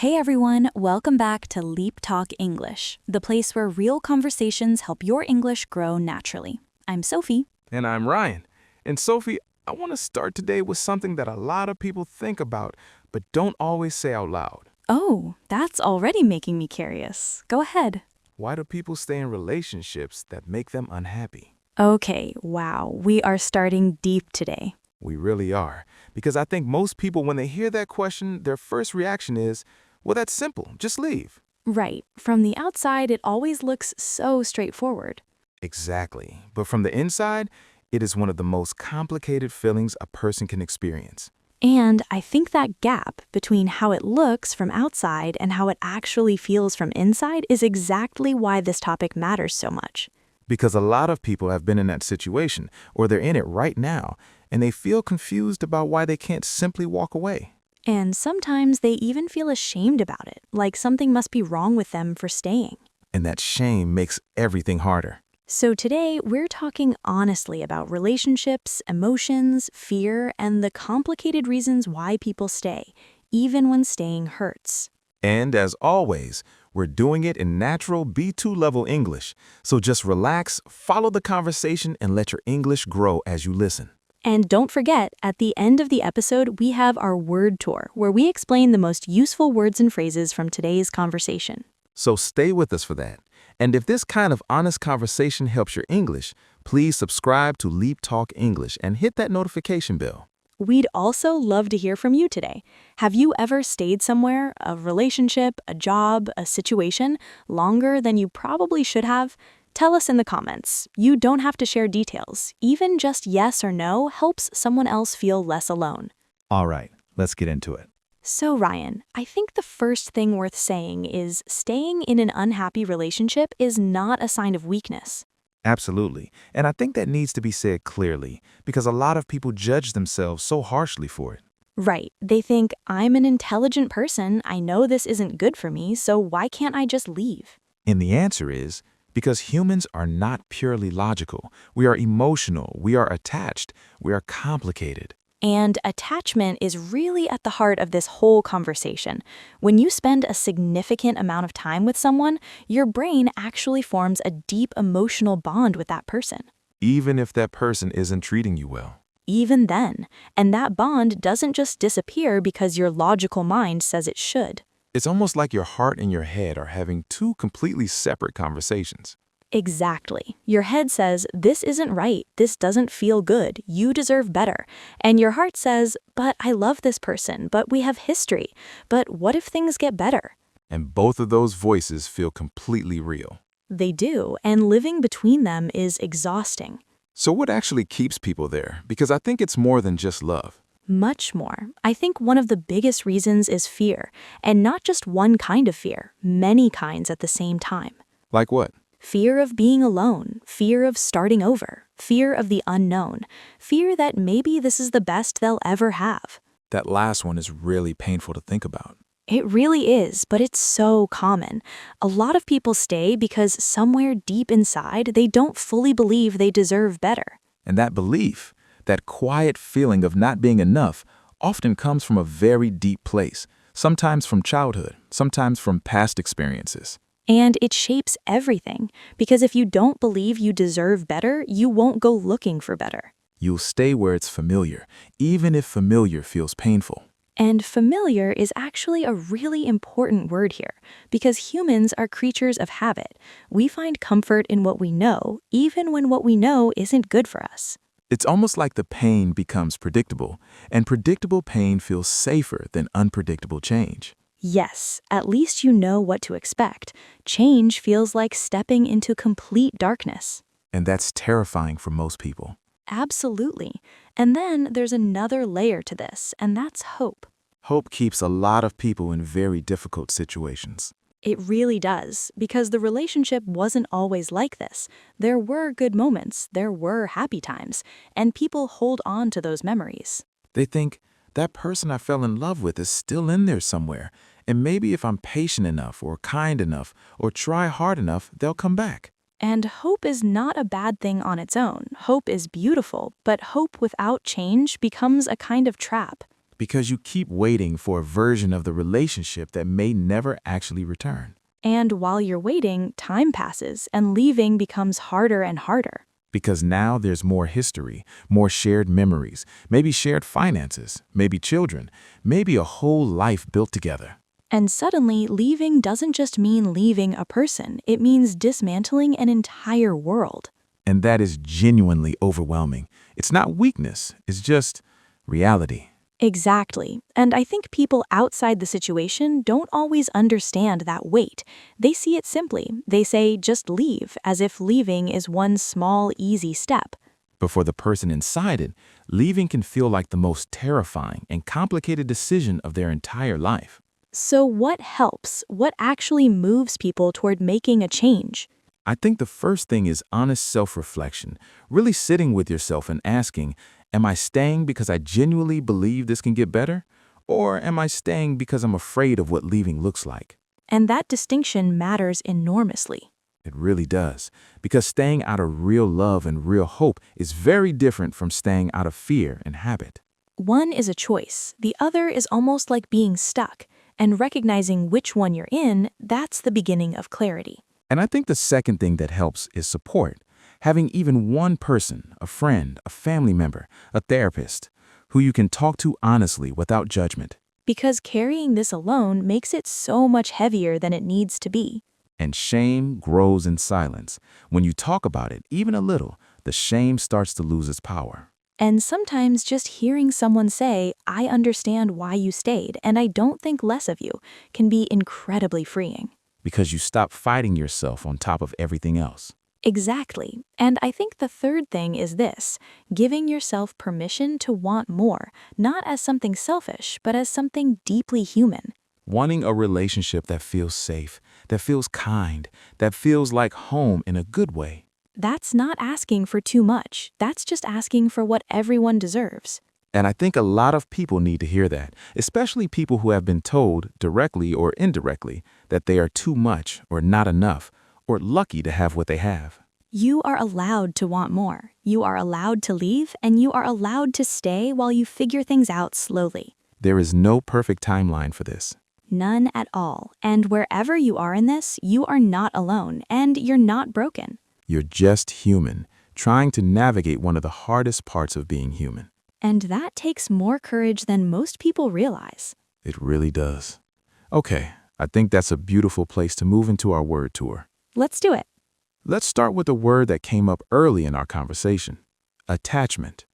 Hey everyone, welcome back to LeapTalk English, the place where real conversations help your English grow naturally. I'm Sophie. And I'm Ryan. And Sophie, I want to start today with something that a lot of people think about, but don't always say out loud. Oh, that's already making me curious. Go ahead. Why do people stay in relationships that make them unhappy? Okay, wow, we are starting deep today. We really are. Because I think most people, when they hear that question, their first reaction is, well, that's simple, just leave. Right, from the outside, it always looks so straightforward. Exactly. But from the inside, it is one of the most complicated feelings a person can experience. And I think that gap between how it looks from outside and how it actually feels from inside is exactly why this topic matters so much. Because a lot of people have been in that situation, or they're in it right now, and they feel confused about why they can't simply walk away. And sometimes they even feel ashamed about it, like something must be wrong with them for staying. And that shame makes everything harder. So today, we're talking honestly about relationships, emotions, fear, and the complicated reasons why people stay, even when staying hurts. And as always, we're doing it in natural B2 level English. So just relax, follow the conversation, and let your English grow as you listen. And don't forget, at the end of the episode, we have our word tour, where we explain the most useful words and phrases from today's conversation. So stay with us for that. And if this kind of honest conversation helps your English, please subscribe to LeapTalk English and hit that notification bell. We'd also love to hear from you today. Have you ever stayed somewhere, a relationship, a job, a situation, longer than you probably should have? Tell us in the comments. You don't have to share details. Even just yes or no helps someone else feel less alone. All right, let's get into it. So Ryan, I think the first thing worth saying is staying in an unhappy relationship is not a sign of weakness. Absolutely. And I think that needs to be said clearly, because a lot of people judge themselves so harshly for it. Right. They think, I'm an intelligent person, I know this isn't good for me, so why can't I just leave? And the answer is, because humans are not purely logical. We are emotional, we are attached, we are complicated. And attachment is really at the heart of this whole conversation. When you spend a significant amount of time with someone, your brain actually forms a deep emotional bond with that person. Even if that person isn't treating you well. Even then. And that bond doesn't just disappear because your logical mind says it should. It's almost like your heart and your head are having two completely separate conversations. Exactly. Your head says, this isn't right, this doesn't feel good, you deserve better. And your heart says, but I love this person, but we have history. But what if things get better? And both of those voices feel completely real. They do, and living between them is exhausting. So what actually keeps people there? Because I think it's more than just love. Much more. I think one of the biggest reasons is fear, and not just one kind of fear, many kinds at the same time. Like what? Fear of being alone, fear of starting over, fear of the unknown, fear that maybe this is the best they'll ever have. That last one is really painful to think about. It really is, but it's so common. A lot of people stay because somewhere deep inside they don't fully believe they deserve better. And that belief, that quiet feeling of not being enough, often comes from a very deep place, sometimes from childhood, sometimes from past experiences. And it shapes everything, because if you don't believe you deserve better, you won't go looking for better. You'll stay where it's familiar, even if familiar feels painful. And familiar is actually a really important word here, because humans are creatures of habit. We find comfort in what we know, even when what we know isn't good for us. It's almost like the pain becomes predictable, and predictable pain feels safer than unpredictable change. Yes, at least you know what to expect. Change feels like stepping into complete darkness. And that's terrifying for most people. Absolutely. And then there's another layer to this, and that's hope. Hope keeps a lot of people in very difficult situations. It really does, because the relationship wasn't always like this. There were good moments, there were happy times, and people hold on to those memories. They think, that person I fell in love with is still in there somewhere, and maybe if I'm patient enough or kind enough or try hard enough, they'll come back. And hope is not a bad thing on its own. Hope is beautiful, but hope without change becomes a kind of trap. Because you keep waiting for a version of the relationship that may never actually return. And while you're waiting, time passes and leaving becomes harder and harder. Because now there's more history, more shared memories, maybe shared finances, maybe children, maybe a whole life built together. And suddenly, leaving doesn't just mean leaving a person, it means dismantling an entire world. And that is genuinely overwhelming. It's not weakness, it's just reality. Exactly. And I think people outside the situation don't always understand that weight. They see it simply. They say, just leave, as if leaving is one small, easy step. But for the person inside it, leaving can feel like the most terrifying and complicated decision of their entire life. So what helps? What actually moves people toward making a change? I think the first thing is honest self-reflection, really sitting with yourself and asking, am I staying because I genuinely believe this can get better? Or am I staying because I'm afraid of what leaving looks like? And that distinction matters enormously. It really does, because staying out of real love and real hope is very different from staying out of fear and habit. One is a choice, the other is almost like being stuck, and recognizing which one you're in, that's the beginning of clarity. And I think the second thing that helps is support. Having even one person, a friend, a family member, a therapist, who you can talk to honestly without judgment. Because carrying this alone makes it so much heavier than it needs to be. And shame grows in silence. When you talk about it, even a little, the shame starts to lose its power. And sometimes just hearing someone say, I understand why you stayed, and I don't think less of you, can be incredibly freeing. Because you stop fighting yourself on top of everything else. Exactly. And I think the third thing is this, giving yourself permission to want more, not as something selfish, but as something deeply human. Wanting a relationship that feels safe, that feels kind, that feels like home in a good way. That's not asking for too much. That's just asking for what everyone deserves. And I think a lot of people need to hear that, especially people who have been told, directly or indirectly, that they are too much or not enough, or lucky to have what they have. You are allowed to want more. You are allowed to leave, and you are allowed to stay while you figure things out slowly. There is no perfect timeline for this. None at all. And wherever you are in this, you are not alone, and you're not broken. You're just human, trying to navigate one of the hardest parts of being human. And that takes more courage than most people realize. It really does. Okay, I think that's a beautiful place to move into our word tour. Let's do it. Let's start with a word that came up early in our conversation, attachment.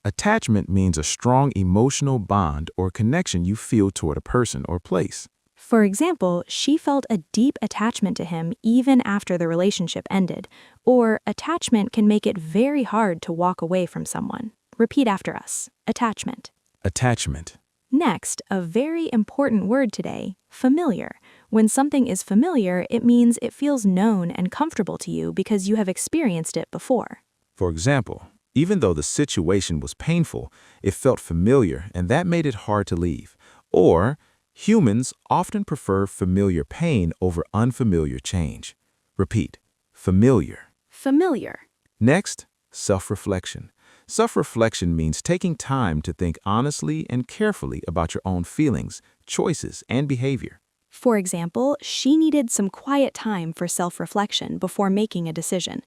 Attachment means a strong emotional bond or connection you feel toward a person or place. For example, she felt a deep attachment to him even after the relationship ended. Or attachment can make it very hard to walk away from someone. Repeat after us. Attachment. Attachment. Next, a very important word today, familiar. When something is familiar, it means it feels known and comfortable to you because you have experienced it before. For example, even though the situation was painful, it felt familiar and that made it hard to leave. Or, humans often prefer familiar pain over unfamiliar change. Repeat, familiar. Familiar. Next, self-reflection. Self-reflection means taking time to think honestly and carefully about your own feelings, choices, and behavior. For example, she needed some quiet time for self-reflection before making a decision.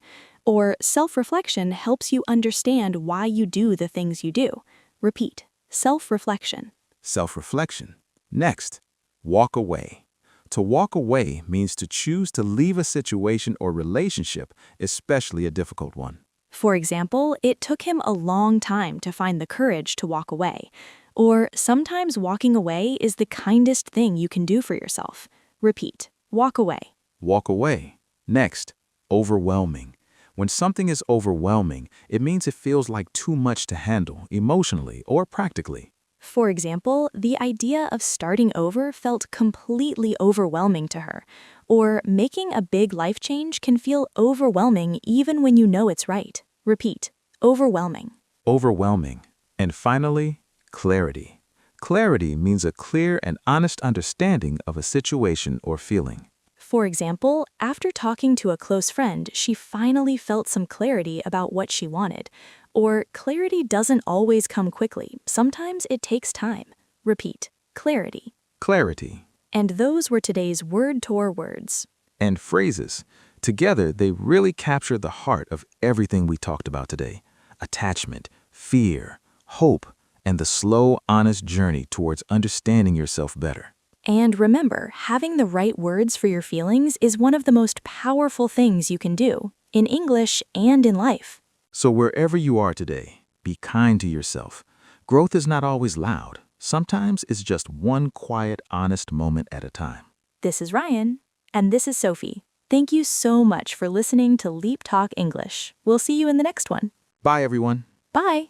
Or self-reflection helps you understand why you do the things you do. Repeat, self-reflection. Self-reflection. Next, walk away. To walk away means to choose to leave a situation or relationship, especially a difficult one. For example, it took him a long time to find the courage to walk away. Or sometimes walking away is the kindest thing you can do for yourself. Repeat, walk away. Walk away. Next, overwhelming. When something is overwhelming, it means it feels like too much to handle emotionally or practically. For example, the idea of starting over felt completely overwhelming to her. Or making a big life change can feel overwhelming even when you know it's right. Repeat, overwhelming. Overwhelming. And finally, clarity. Clarity means a clear and honest understanding of a situation or feeling. For example, after talking to a close friend, she finally felt some clarity about what she wanted. Or clarity doesn't always come quickly. Sometimes it takes time. Repeat. Clarity. clarity, And those were today's Word Tour words. and phrases. Together, they really capture the heart of everything we talked about today. Attachment, fear, hope, and the slow, honest journey towards understanding yourself better. And remember, having the right words for your feelings is one of the most powerful things you can do, in English and in life. So wherever you are today, be kind to yourself. Growth is not always loud. Sometimes it's just one quiet, honest moment at a time. This is Ryan. And this is Sophie. Thank you so much for listening to LeapTalk English. We'll see you in the next one. Bye, everyone. Bye.